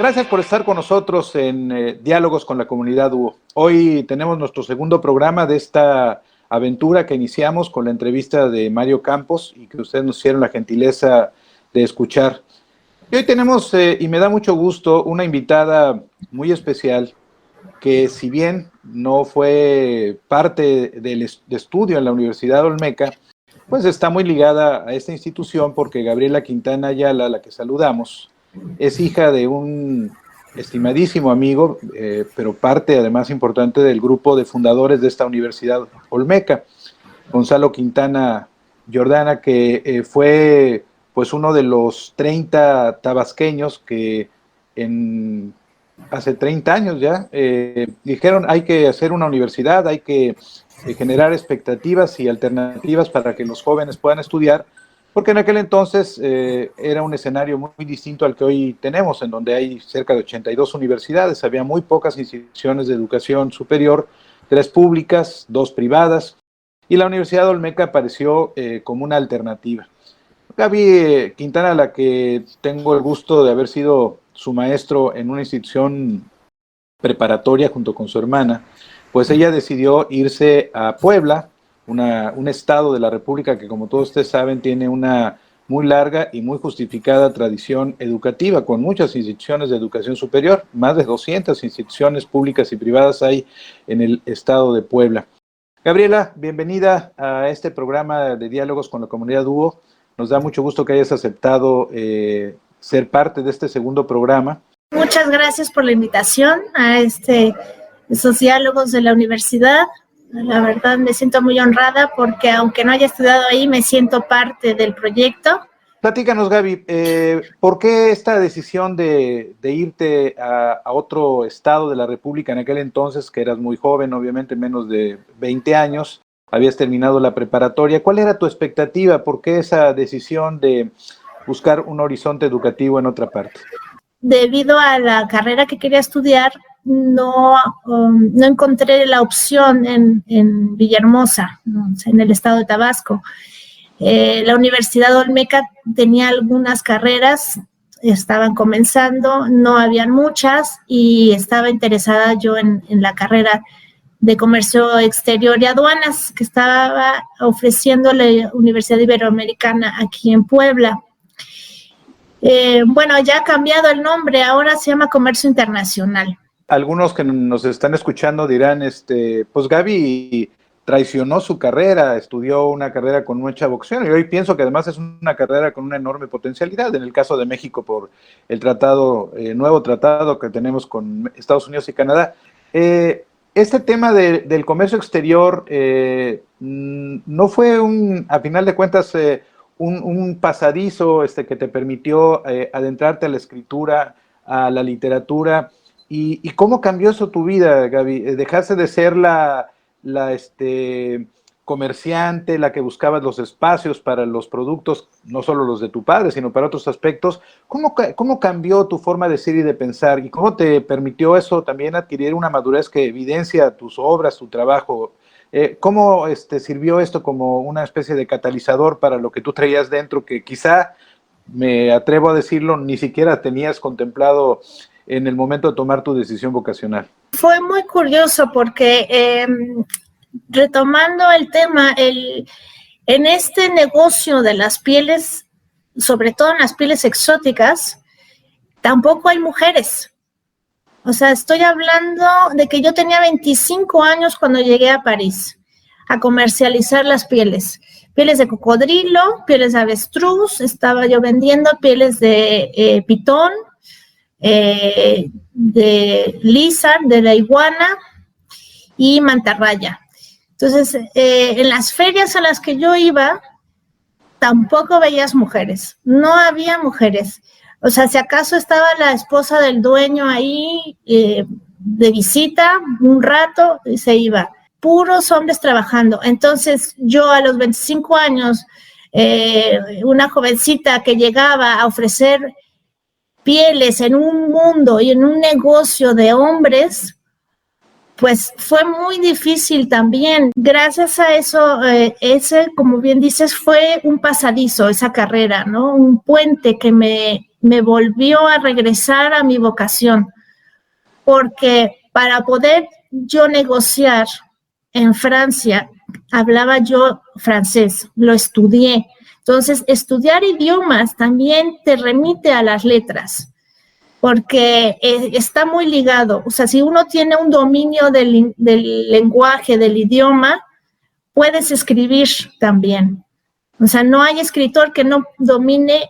Gracias por estar con nosotros en Diálogos con la Comunidad UO. Hoy tenemos nuestro segundo programa de esta aventura que iniciamos con la entrevista de Mario Campos y que ustedes nos hicieron la gentileza de escuchar. Y hoy tenemos, y me da mucho gusto, una invitada muy especial que, si bien no fue parte del estudio en la Universidad Olmeca, pues está muy ligada a esta institución porque Gabriela Quintana Ayala, a la que saludamos, es hija de un estimadísimo amigo, pero parte además importante del grupo de fundadores de esta Universidad Olmeca, Gonzalo Quintana Jordana, que fue pues uno de los 30 tabasqueños que hace 30 años ya dijeron hay que hacer una universidad, hay que generar expectativas y alternativas para que los jóvenes puedan estudiar, porque en aquel entonces era un escenario muy distinto al que hoy tenemos, en donde hay cerca de 82 universidades, había muy pocas instituciones de educación superior, 3 públicas, 2 privadas, y la Universidad Olmeca apareció como una alternativa. Gaby Quintana, a la que tengo el gusto de haber sido su maestro en una institución preparatoria junto con su hermana, pues ella decidió irse a Puebla, un estado de la República que, como todos ustedes saben, tiene una muy larga y muy justificada tradición educativa, con muchas instituciones de educación superior, más de 200 instituciones públicas y privadas hay en el estado de Puebla. Gabriela, bienvenida a este programa de Diálogos con la Comunidad UO. Nos da mucho gusto que hayas aceptado ser parte de este segundo programa. Muchas gracias por la invitación a esos diálogos de la universidad. La verdad me siento muy honrada porque aunque no haya estudiado ahí, me siento parte del proyecto. Platícanos, Gaby, ¿por qué esta decisión de irte a otro estado de la República en aquel entonces, que eras muy joven, obviamente menos de 20 años, habías terminado la preparatoria? ¿Cuál era tu expectativa? ¿Por qué esa decisión de buscar un horizonte educativo en otra parte? Debido a la carrera que quería estudiar, no encontré la opción en Villahermosa, ¿no? En el estado de Tabasco. La Universidad Olmeca tenía algunas carreras, estaban comenzando, no habían muchas, y estaba interesada yo en la carrera de Comercio Exterior y Aduanas que estaba ofreciendo la Universidad Iberoamericana aquí en Puebla. Bueno, ya ha cambiado el nombre, ahora se llama Comercio Internacional. Algunos que nos están escuchando dirán, pues Gaby traicionó su carrera, estudió una carrera con mucha vocación, y hoy pienso que además es una carrera con una enorme potencialidad, en el caso de México por el nuevo tratado que tenemos con Estados Unidos y Canadá. Este tema del comercio exterior no fue a final de cuentas, un pasadizo que te permitió adentrarte a la escritura, a la literatura. ¿Y cómo cambió eso tu vida, Gaby? ¿Dejaste de ser la comerciante, la que buscaba los espacios para los productos, no solo los de tu padre, sino para otros aspectos? ¿Cómo cambió tu forma de ser y de pensar? ¿Y cómo te permitió eso también adquirir una madurez que evidencia tus obras, tu trabajo? ¿Cómo sirvió esto como una especie de catalizador para lo que tú traías dentro, que quizá, me atrevo a decirlo, ni siquiera tenías contemplado en el momento de tomar tu decisión vocacional? Fue muy curioso porque, retomando el tema, en este negocio de las pieles, sobre todo en las pieles exóticas, tampoco hay mujeres. O sea, estoy hablando de que yo tenía 25 años cuando llegué a París a comercializar las pieles. Pieles de cocodrilo, pieles de avestruz, estaba yo vendiendo pieles de pitón, de lizard, de la iguana y mantarraya. Entonces, en las ferias a las que yo iba, tampoco veías mujeres, no había mujeres. O sea, si acaso estaba la esposa del dueño ahí de visita un rato y se iba. Puros hombres trabajando. Entonces, yo a los 25 años, una jovencita que llegaba a ofrecer pieles en un mundo y en un negocio de hombres, pues fue muy difícil también. Gracias a eso, como bien dices, fue un pasadizo esa carrera, ¿no? Un puente que me me volvió a regresar a mi vocación, porque para poder yo negociar en Francia, hablaba yo francés, lo estudié. Entonces, estudiar idiomas también te remite a las letras, porque está muy ligado. O sea, si uno tiene un dominio del lenguaje, del idioma, puedes escribir también. O sea, no hay escritor que no domine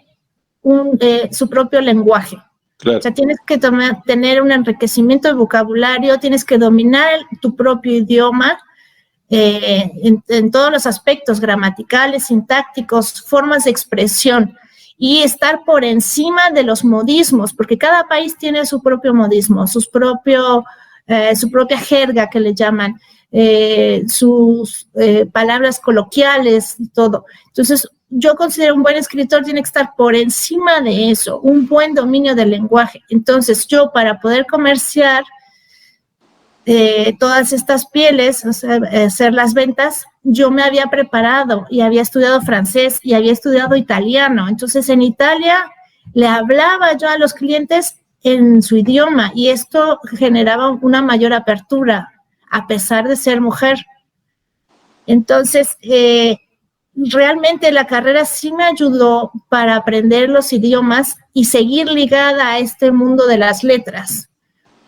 su propio lenguaje. Claro. O sea, tienes que tener un enriquecimiento de vocabulario, tienes que dominar tu propio idioma en todos los aspectos gramaticales, sintácticos, formas de expresión, y estar por encima de los modismos, porque cada país tiene su propio modismo, su propia jerga que le llaman, sus palabras coloquiales y todo. Entonces, yo considero un buen escritor tiene que estar por encima de eso, un buen dominio del lenguaje. Entonces, yo para poder comerciar todas estas pieles, o sea, hacer las ventas, yo me había preparado y había estudiado francés y había estudiado italiano. Entonces, en Italia le hablaba yo a los clientes en su idioma y esto generaba una mayor apertura, a pesar de ser mujer. Entonces, realmente la carrera sí me ayudó para aprender los idiomas y seguir ligada a este mundo de las letras,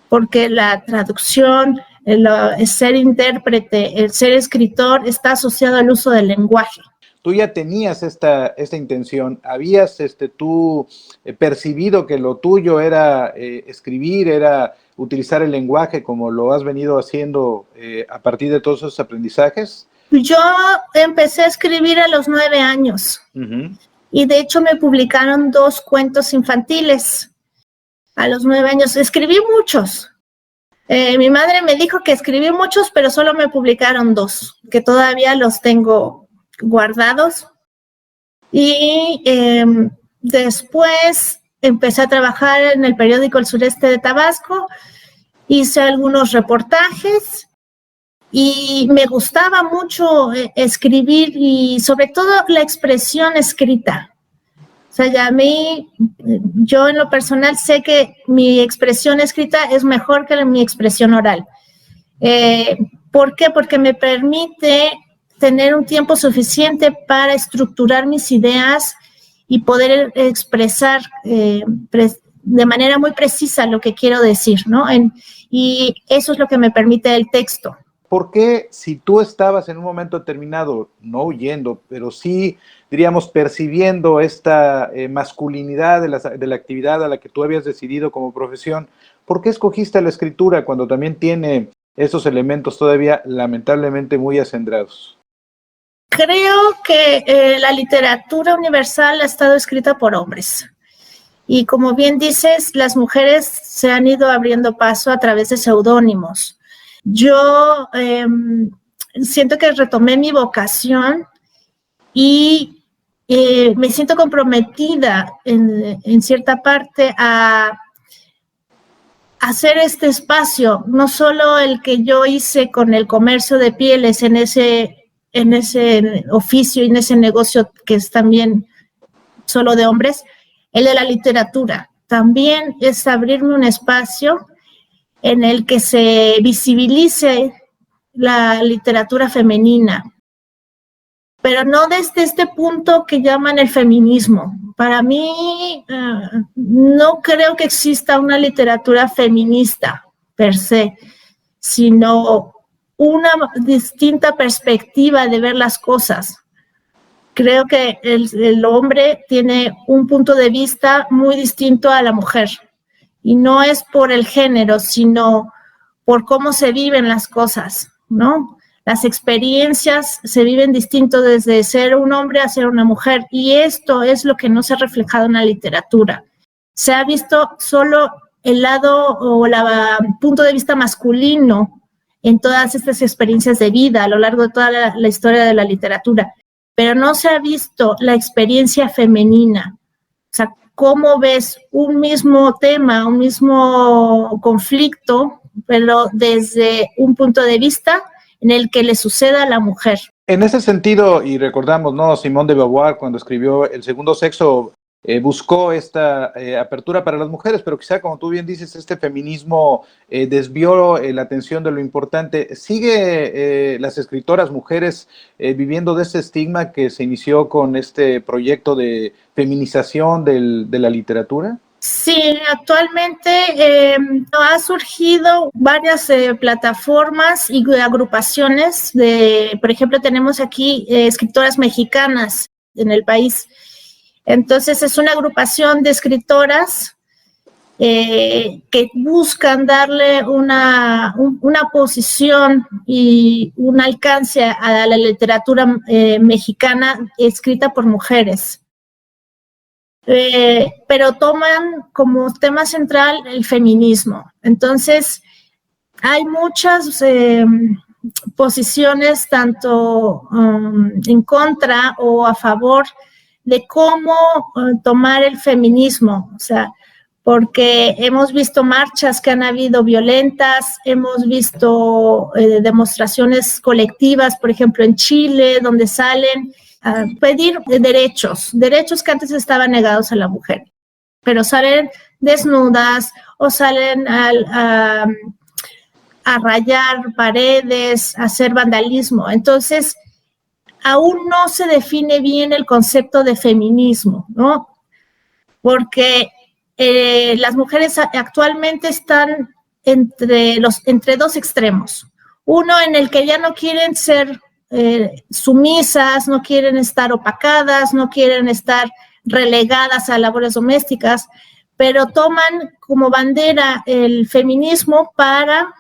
porque la traducción, el ser intérprete, el ser escritor está asociado al uso del lenguaje. Tú ya tenías esta intención, ¿habías tú percibido que lo tuyo era escribir, era utilizar el lenguaje como lo has venido haciendo a partir de todos esos aprendizajes? Yo empecé a escribir a los 9 años y de hecho me publicaron 2 cuentos infantiles a los 9 años. Escribí muchos. Mi madre me dijo que escribí muchos, pero solo me publicaron 2, que todavía los tengo guardados. Y después empecé a trabajar en el periódico El Sureste de Tabasco, hice algunos reportajes y me gustaba mucho escribir y sobre todo la expresión escrita. O sea, ya yo en lo personal sé que mi expresión escrita es mejor que mi expresión oral. ¿Por qué? Porque me permite tener un tiempo suficiente para estructurar mis ideas y poder expresar de manera muy precisa lo que quiero decir, ¿no? Y eso es lo que me permite el texto. ¿Por qué, si tú estabas en un momento determinado, no huyendo, pero sí, diríamos, percibiendo esta masculinidad de la actividad a la que tú habías decidido como profesión, ¿por qué escogiste la escritura cuando también tiene esos elementos todavía lamentablemente muy acendrados? Creo que la literatura universal ha estado escrita por hombres. Y como bien dices, las mujeres se han ido abriendo paso a través de seudónimos. Yo siento que retomé mi vocación y me siento comprometida en cierta parte a hacer este espacio, no solo el que yo hice con el comercio de pieles en ese oficio y en ese negocio que es también solo de hombres, el de la literatura. También es abrirme un espacio en el que se visibilice la literatura femenina, pero no desde este punto que llaman el feminismo. Para mí, no creo que exista una literatura feminista per se, sino una distinta perspectiva de ver las cosas. Creo que el hombre tiene un punto de vista muy distinto a la mujer. Y no es por el género, sino por cómo se viven las cosas, ¿no? Las experiencias se viven distinto desde ser un hombre a ser una mujer, y esto es lo que no se ha reflejado en la literatura. Se ha visto solo el lado o el punto de vista masculino en todas estas experiencias de vida a lo largo de toda la historia de la literatura, pero no se ha visto la experiencia femenina. O sea, cómo ves un mismo tema, un mismo conflicto, pero desde un punto de vista en el que le suceda a la mujer. En ese sentido, y recordamos, ¿no?, Simone de Beauvoir, cuando escribió El segundo sexo, buscó esta apertura para las mujeres, pero quizá, como tú bien dices, este feminismo desvió la atención de lo importante. ¿Sigue las escritoras mujeres viviendo de ese estigma que se inició con este proyecto de feminización de la literatura? Sí, actualmente ha surgido varias plataformas y agrupaciones por ejemplo, tenemos aquí escritoras mexicanas en el país. Entonces, es una agrupación de escritoras que buscan darle una posición y un alcance a la literatura mexicana escrita por mujeres. Pero toman como tema central el feminismo. Entonces, hay muchas posiciones, tanto en contra o a favor de cómo tomar el feminismo, o sea, porque hemos visto marchas que han habido violentas, hemos visto demostraciones colectivas, por ejemplo, en Chile, donde salen a pedir derechos que antes estaban negados a la mujer, pero salen desnudas o salen a rayar paredes, a hacer vandalismo. Entonces, aún no se define bien el concepto de feminismo, ¿no? Porque las mujeres actualmente están entre dos extremos. Uno en el que ya no quieren ser sumisas, no quieren estar opacadas, no quieren estar relegadas a labores domésticas, pero toman como bandera el feminismo para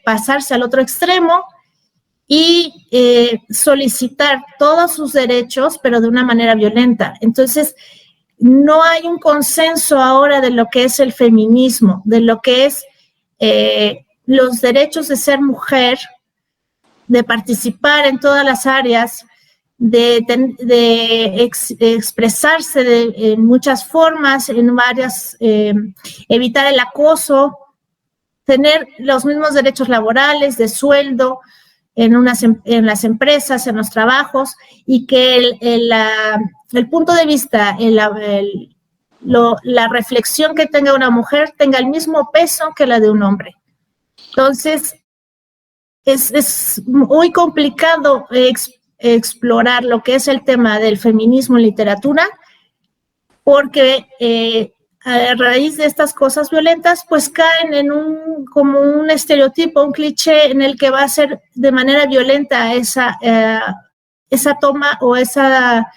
pasarse al otro extremo y solicitar todos sus derechos, pero de una manera violenta. Entonces, no hay un consenso ahora de lo que es el feminismo, de lo que es los derechos de ser mujer, de participar en todas las áreas, de expresarse en muchas formas, en varias, evitar el acoso, tener los mismos derechos laborales, de sueldo, en las empresas, en los trabajos, y que el punto de vista, la reflexión que tenga una mujer tenga el mismo peso que la de un hombre. Entonces, es muy complicado explorar lo que es el tema del feminismo en literatura, porque a raíz de estas cosas violentas, pues caen como un estereotipo, un cliché en el que va a ser de manera violenta esa toma o esa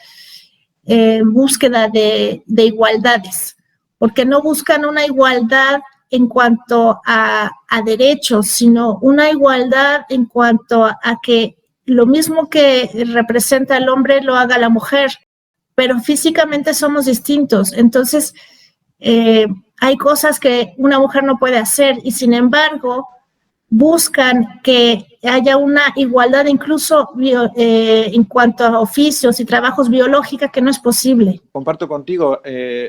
búsqueda de igualdades, porque no buscan una igualdad en cuanto a derechos, sino una igualdad en cuanto a que lo mismo que representa el hombre lo haga la mujer, pero físicamente somos distintos. Entonces, hay cosas que una mujer no puede hacer y sin embargo buscan que haya una igualdad incluso en cuanto a oficios y trabajos biológicos, que no es posible. Comparto contigo,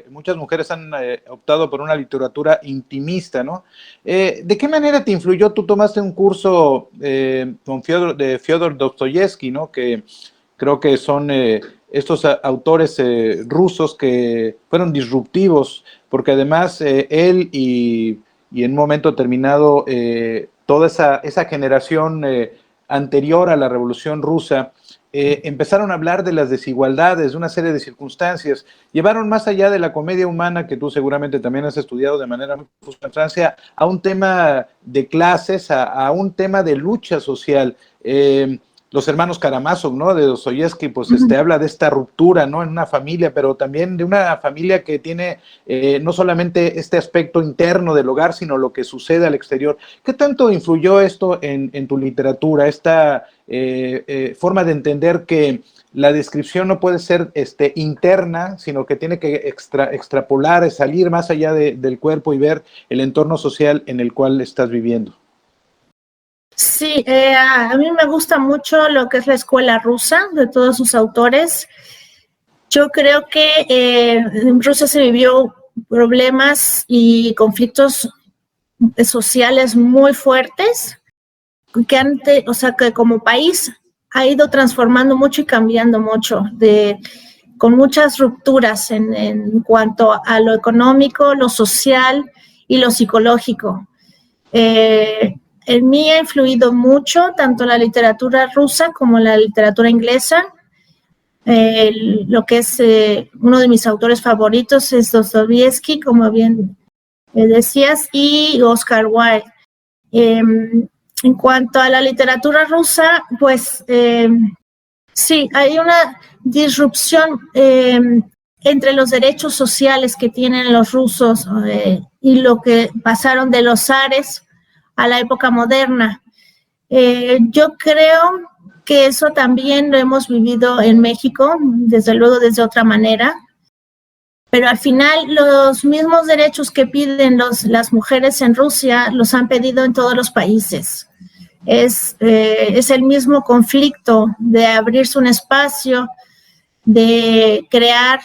muchas mujeres han optado por una literatura intimista, ¿no? ¿De qué manera te influyó? Tú tomaste un curso de Fyodor Dostoyevsky, ¿no? Que creo que son estos autores rusos que fueron disruptivos, porque además él y en un momento determinado toda esa generación anterior a la Revolución Rusa empezaron a hablar de las desigualdades, de una serie de circunstancias, llevaron más allá de la comedia humana, que tú seguramente también has estudiado de manera muy profusa en Francia, a un tema de clases, a un tema de lucha social. Los hermanos Karamazov, ¿no? De Dostoyevsky, pues habla de esta ruptura, ¿no? En una familia, pero también de una familia que tiene no solamente este aspecto interno del hogar, sino lo que sucede al exterior. ¿Qué tanto influyó esto en tu literatura, esta forma de entender que la descripción no puede ser interna, sino que tiene que extrapolar, salir más allá del cuerpo y ver el entorno social en el cual estás viviendo? Sí, a mí me gusta mucho lo que es la escuela rusa, de todos sus autores. Yo creo que en Rusia se vivió problemas y conflictos sociales muy fuertes, que como país ha ido transformando mucho y cambiando mucho. con muchas rupturas en cuanto a lo económico, lo social y lo psicológico. En mí ha influido mucho tanto la literatura rusa como la literatura inglesa. Lo que es uno de mis autores favoritos es Dostoyevsky, como bien decías, y Oscar Wilde. En cuanto a la literatura rusa, pues sí, hay una disrupción entre los derechos sociales que tienen los rusos y lo que pasaron de los zares a la época moderna. Yo creo que eso también lo hemos vivido en México, desde luego desde otra manera, pero al final los mismos derechos que piden las mujeres en Rusia los han pedido en todos los países. Es el mismo conflicto de abrirse un espacio, de crear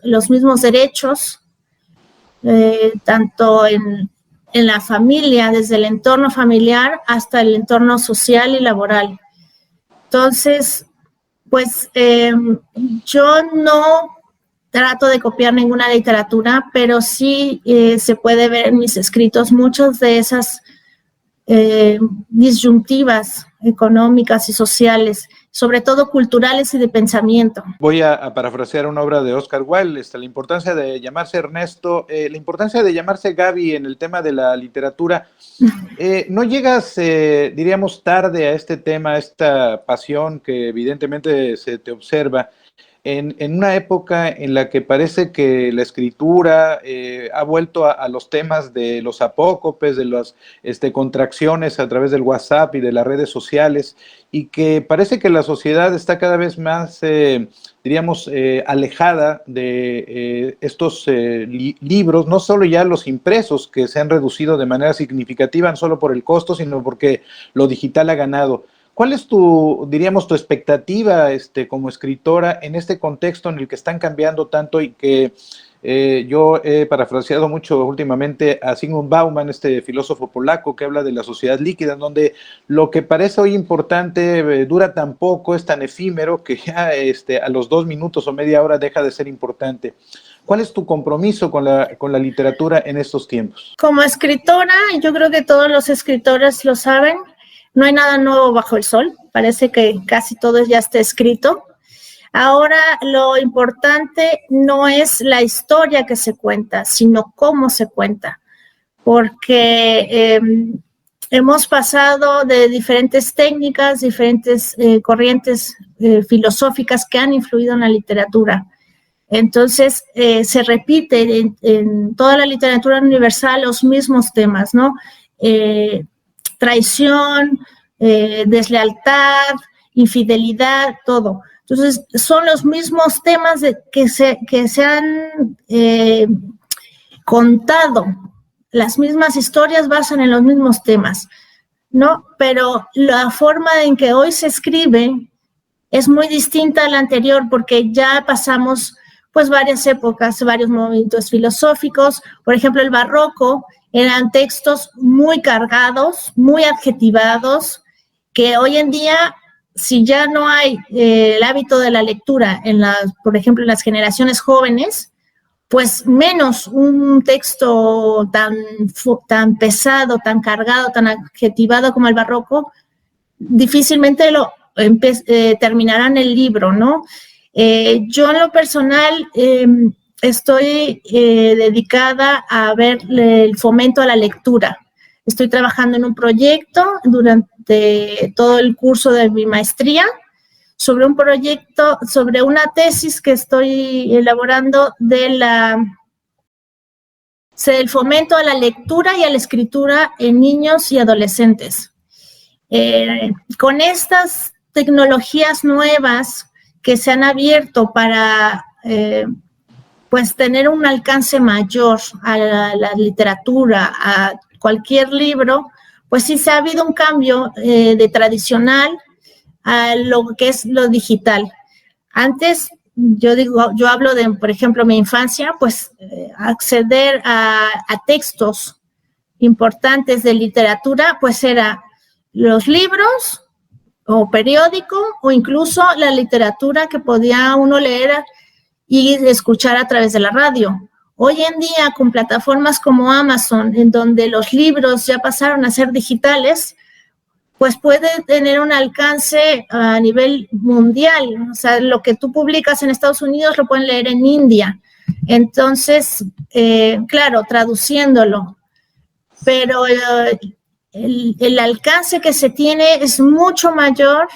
los mismos derechos, tanto en la familia, desde el entorno familiar hasta el entorno social y laboral. Entonces, pues yo no trato de copiar ninguna literatura, pero sí se puede ver en mis escritos muchas de esas disyuntivas económicas y sociales, sobre todo culturales y de pensamiento. Voy a parafrasear una obra de Oscar Wilde, la importancia de llamarse Ernesto, la importancia de llamarse Gaby en el tema de la literatura. ¿No llegas, diríamos, tarde a este tema, a esta pasión que evidentemente se te observa, en una época en la que parece que la escritura ha vuelto a los temas de los apócopes, de las contracciones a través del WhatsApp y de las redes sociales, y que parece que la sociedad está cada vez más, diríamos, alejada de estos libros, no solo ya los impresos, que se han reducido de manera significativa, no solo por el costo, sino porque lo digital ha ganado? ¿Cuál es tu expectativa como escritora en este contexto en el que están cambiando tanto y que yo he parafraseado mucho últimamente a Zygmunt Bauman, este filósofo polaco que habla de la sociedad líquida, en donde lo que parece hoy importante dura tan poco, es tan efímero que ya a los 2 minutos o media hora deja de ser importante? ¿Cuál es tu compromiso con la literatura en estos tiempos? Como escritora, yo creo que todos los escritores lo saben, no hay nada nuevo bajo el sol, parece que casi todo ya está escrito. Ahora lo importante no es la historia que se cuenta, sino cómo se cuenta, porque hemos pasado de diferentes técnicas, diferentes corrientes filosóficas que han influido en la literatura. Entonces, se repite en toda la literatura universal los mismos temas, ¿no? Traición, deslealtad, infidelidad, todo. Entonces, son los mismos temas que se han contado. Las mismas historias basan en los mismos temas, ¿no? Pero la forma en que hoy se escribe es muy distinta a la anterior porque ya pasamos pues varias épocas, varios movimientos filosóficos. Por ejemplo, el barroco eran textos muy cargados, muy adjetivados, que hoy en día, si ya no hay el hábito de la lectura, por ejemplo, en las generaciones jóvenes, pues menos un texto tan pesado, tan cargado, tan adjetivado como el barroco, difícilmente terminarán el libro, ¿no? Yo en lo personal estoy dedicada a ver el fomento a la lectura. Estoy trabajando en un proyecto durante todo el curso de mi maestría sobre un proyecto, sobre una tesis que estoy elaborando del fomento a la lectura y a la escritura en niños y adolescentes. Con estas tecnologías nuevas que se han abierto para pues tener un alcance mayor a la literatura, a cualquier libro, pues sí se ha habido un cambio de tradicional a lo que es lo digital. Antes, yo hablo de, por ejemplo, mi infancia, pues acceder a textos importantes de literatura, pues era los libros o periódico o incluso la literatura que podía uno leer y escuchar a través de la radio. Hoy en día, con plataformas como Amazon, en donde los libros ya pasaron a ser digitales, pues puede tener un alcance a nivel mundial. O sea, lo que tú publicas en Estados Unidos lo pueden leer en India. Entonces, claro, traduciéndolo, pero el alcance que se tiene es mucho mayor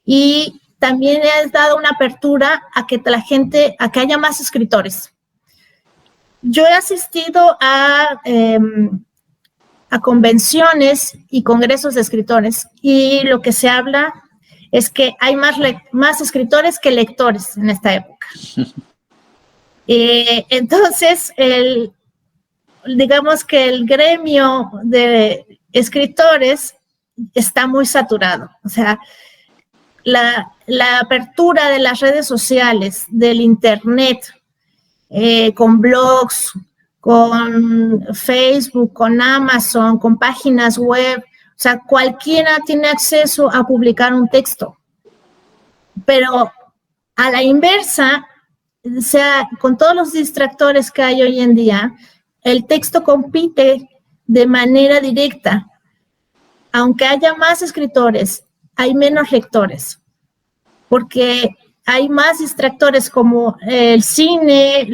y también has dado una apertura a que a que haya más escritores. Yo he asistido a convenciones y congresos de escritores y lo que se habla es que hay más escritores que lectores en esta época. Entonces, digamos que el gremio de escritores está muy saturado. O sea, la apertura de las redes sociales, del internet, con blogs, con Facebook, con Amazon, con páginas web, o sea, cualquiera tiene acceso a publicar un texto. Pero a la inversa, o sea, con todos los distractores que hay hoy en día, el texto compite de manera directa. Aunque haya más escritores, hay menos lectores, porque hay más distractores como el cine.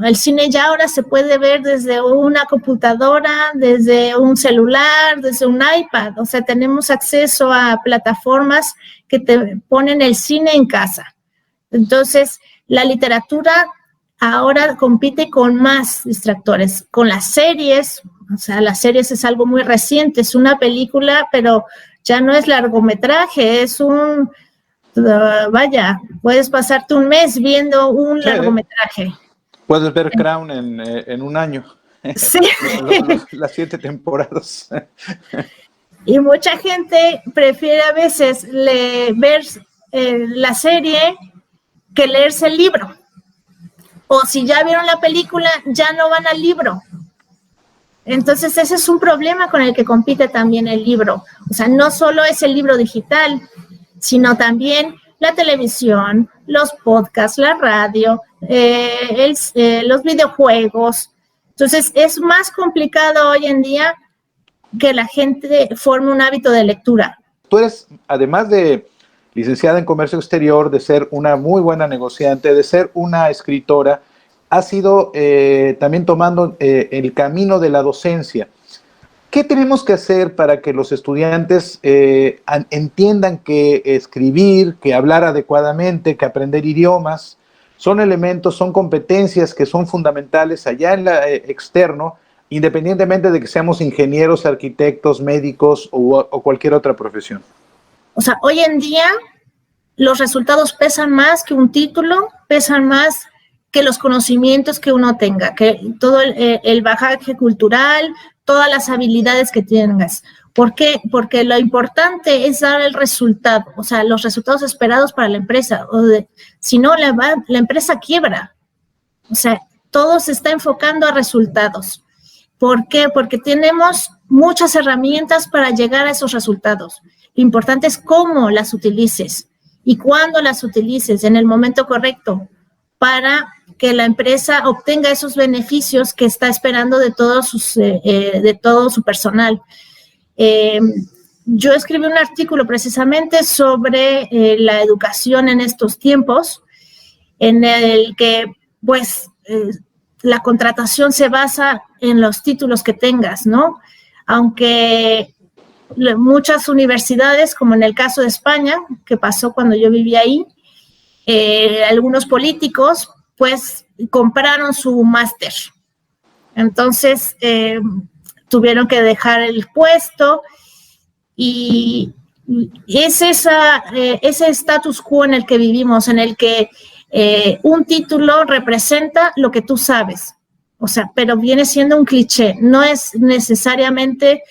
El cine ya ahora se puede ver desde una computadora, desde un celular, desde un iPad. O sea, tenemos acceso a plataformas que te ponen el cine en casa. Entonces, la literatura ahora compite con más distractores. Con las series, o sea, las series es algo muy reciente, es una película, pero ya no es largometraje, es vaya, puedes pasarte un mes viendo un largometraje. Puedes ver Crown en un año. Sí. Las 7 temporadas. Y mucha gente prefiere a veces ver la serie que leerse el libro. O si ya vieron la película, ya no van al libro. Entonces, ese es un problema con el que compite también el libro. O sea, no solo es el libro digital, sino también la televisión, los podcasts, la radio, los videojuegos. Entonces, es más complicado hoy en día que la gente forme un hábito de lectura. Tú eres, además de licenciada en Comercio Exterior, de ser una muy buena negociante, de ser una escritora, has ido también tomando el camino de la docencia. ¿Qué tenemos que hacer para que los estudiantes entiendan que escribir, que hablar adecuadamente, que aprender idiomas son elementos, son competencias que son fundamentales allá en la externo, independientemente de que seamos ingenieros, arquitectos, médicos o cualquier otra profesión? O sea, hoy en día los resultados pesan más que un título, pesan más que los conocimientos que uno tenga, que todo el bagaje cultural, todas las habilidades que tengas. ¿Por qué? Porque lo importante es dar el resultado, o sea, los resultados esperados para la empresa. Si no, la empresa quiebra. O sea, todo se está enfocando a resultados. ¿Por qué? Porque tenemos muchas herramientas para llegar a esos resultados. Lo importante es cómo las utilices y cuándo las utilices en el momento correcto para que la empresa obtenga esos beneficios que está esperando de todo su personal. Yo escribí un artículo precisamente sobre la educación en estos tiempos, en el que, pues, la contratación se basa en los títulos que tengas, ¿no? Aunque muchas universidades, como en el caso de España, que pasó cuando yo vivía ahí, algunos políticos, pues, compraron su máster. Entonces, tuvieron que dejar el puesto y es ese status quo en el que vivimos, en el que un título representa lo que tú sabes. O sea, pero viene siendo un cliché. No es necesariamente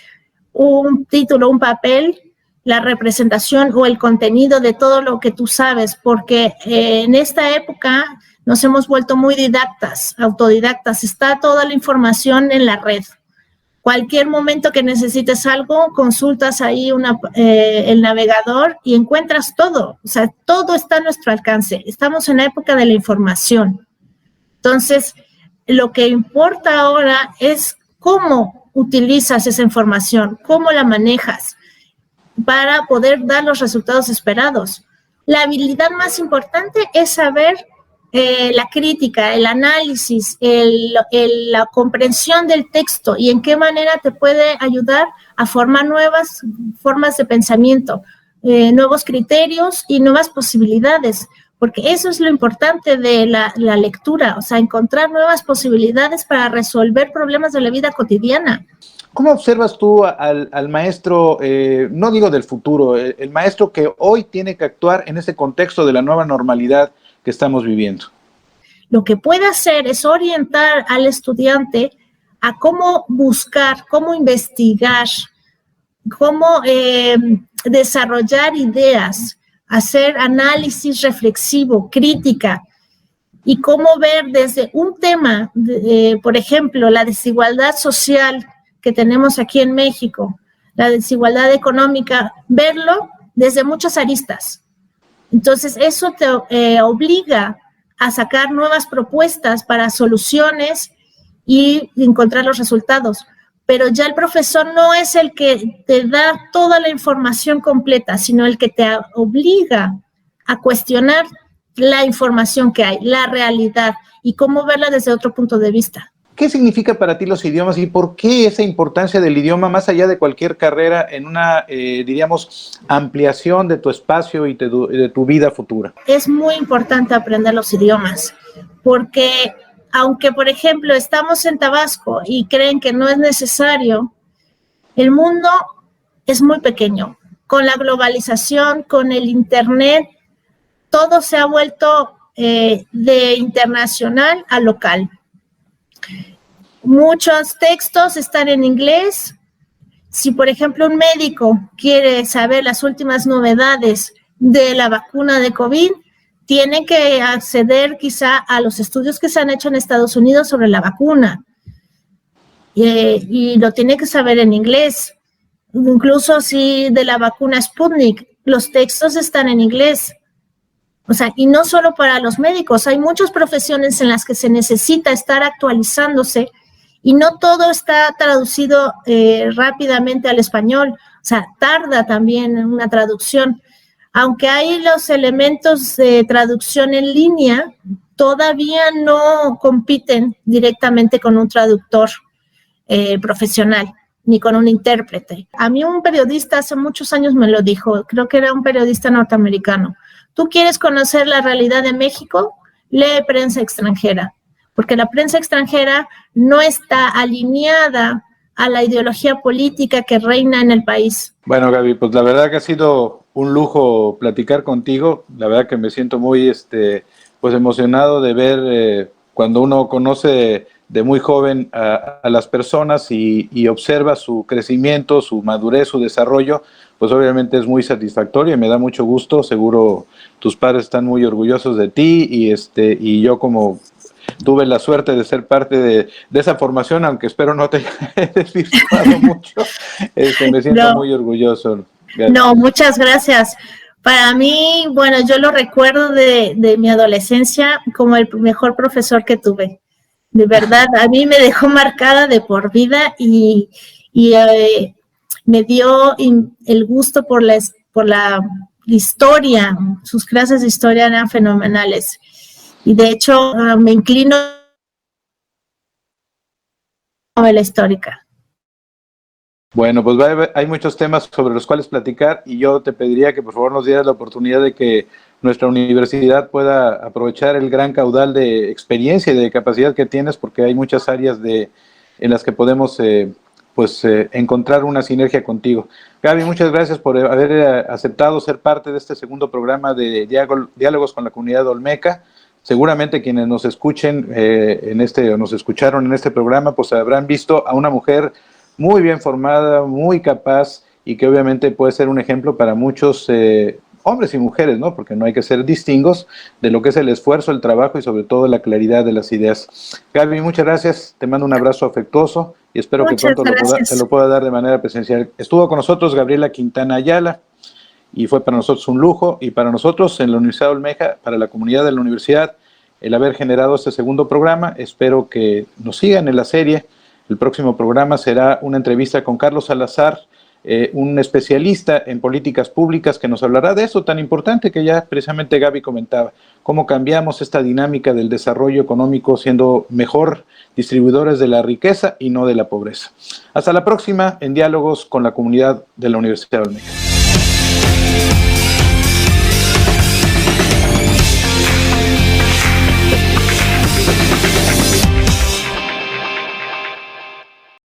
un título, un papel, la representación o el contenido de todo lo que tú sabes, porque en esta época nos hemos vuelto muy autodidactas. Está toda la información en la red. Cualquier momento que necesites algo, consultas ahí el navegador y encuentras todo. O sea, todo está a nuestro alcance. Estamos en la época de la información. Entonces, lo que importa ahora es cómo utilizas esa información, cómo la manejas para poder dar los resultados esperados. La habilidad más importante es saber la crítica, el análisis, la comprensión del texto y en qué manera te puede ayudar a formar nuevas formas de pensamiento, nuevos criterios y nuevas posibilidades, porque eso es lo importante de la lectura, o sea, encontrar nuevas posibilidades para resolver problemas de la vida cotidiana. ¿Cómo observas tú al maestro, no digo del futuro, el maestro que hoy tiene que actuar en ese contexto de la nueva normalidad que estamos viviendo? Lo que puede hacer es orientar al estudiante a cómo buscar, cómo investigar, cómo desarrollar ideas, hacer análisis reflexivo, crítica, y cómo ver desde un tema, por ejemplo, la desigualdad social que tenemos aquí en México, la desigualdad económica, verlo desde muchas aristas. Entonces, eso te obliga a sacar nuevas propuestas para soluciones y encontrar los resultados. Pero ya el profesor no es el que te da toda la información completa, sino el que te obliga a cuestionar la información que hay, la realidad y cómo verla desde otro punto de vista. ¿Qué significa para ti los idiomas y por qué esa importancia del idioma más allá de cualquier carrera en una, diríamos, ampliación de tu espacio y de tu vida futura? Es muy importante aprender los idiomas porque aunque, por ejemplo, estamos en Tabasco y creen que no es necesario, el mundo es muy pequeño. Con la globalización, con el Internet, todo se ha vuelto de internacional a local. Muchos textos están en inglés. Si, por ejemplo, un médico quiere saber las últimas novedades de la vacuna de COVID, tiene que acceder quizá a los estudios que se han hecho en Estados Unidos sobre la vacuna. Y lo tiene que saber en inglés. Incluso si de la vacuna Sputnik, los textos están en inglés. O sea, y no solo para los médicos, hay muchas profesiones en las que se necesita estar actualizándose y no todo está traducido rápidamente al español. O sea, tarda también en una traducción. Aunque hay los elementos de traducción en línea, todavía no compiten directamente con un traductor profesional, ni con un intérprete. A mí un periodista hace muchos años me lo dijo, creo que era un periodista norteamericano. ¿Tú quieres conocer la realidad de México? Lee prensa extranjera, porque la prensa extranjera no está alineada a la ideología política que reina en el país. Bueno, Gaby, pues la verdad que ha sido un lujo platicar contigo. La verdad que me siento muy pues emocionado de ver cuando uno conoce de muy joven a las personas y observa su crecimiento, su madurez, su desarrollo, pues obviamente es muy satisfactorio y me da mucho gusto. Seguro tus padres están muy orgullosos de ti y yo como tuve la suerte de ser parte de esa formación, aunque espero no te haya desvirtuado mucho, me siento muy orgulloso. Gracias. No, muchas gracias. Para mí, bueno, yo lo recuerdo de mi adolescencia como el mejor profesor que tuve. De verdad, a mí me dejó marcada de por vida y me dio el gusto por la historia. Sus clases de historia eran fenomenales. Y de hecho, me inclino a la novela histórica. Bueno, pues hay muchos temas sobre los cuales platicar y yo te pediría que por favor nos dieras la oportunidad de que nuestra universidad pueda aprovechar el gran caudal de experiencia y de capacidad que tienes, porque hay muchas áreas en las que podemos encontrar una sinergia contigo. Gaby, muchas gracias por haber aceptado ser parte de este segundo programa de Diálogos con la Comunidad Olmeca. Seguramente quienes nos escuchen o nos escucharon en este programa, pues habrán visto a una mujer muy bien formada, muy capaz y que obviamente puede ser un ejemplo para muchos hombres y mujeres, ¿no? Porque no hay que ser distingos de lo que es el esfuerzo, el trabajo y sobre todo la claridad de las ideas. Gaby, muchas gracias, te mando un abrazo afectuoso y espero que pronto se lo pueda dar de manera presencial. Estuvo con nosotros Gabriela Quintana Ayala y fue para nosotros un lujo, y para nosotros en la Universidad Olmeca, para la comunidad de la universidad, el haber generado este segundo programa. Espero que nos sigan en la serie. El próximo programa será una entrevista con Carlos Salazar, un especialista en políticas públicas, que nos hablará de eso tan importante que ya precisamente Gaby comentaba, cómo cambiamos esta dinámica del desarrollo económico siendo mejor distribuidores de la riqueza y no de la pobreza. Hasta la próxima en Diálogos con la Comunidad de la Universidad Olmeca.